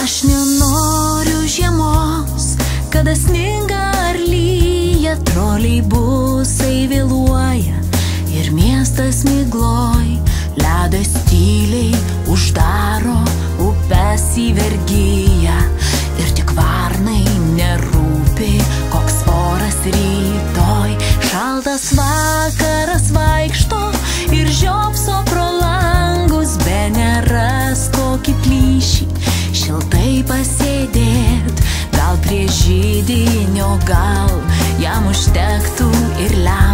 Aš nenoriu žiemos, kada sninga ar lyja, troleibusai vėluoja ir miestas migloj, ledas tyliai uždaro upes į vergiją ir tik varnai nerūpi, koks oras rytoj. Šaltas vakaras vaikšto ir žiopso pro langus, be neras kokį plyšį šiltai pasėdėt, gal prie židinio, gal jam užtektų ir ledo.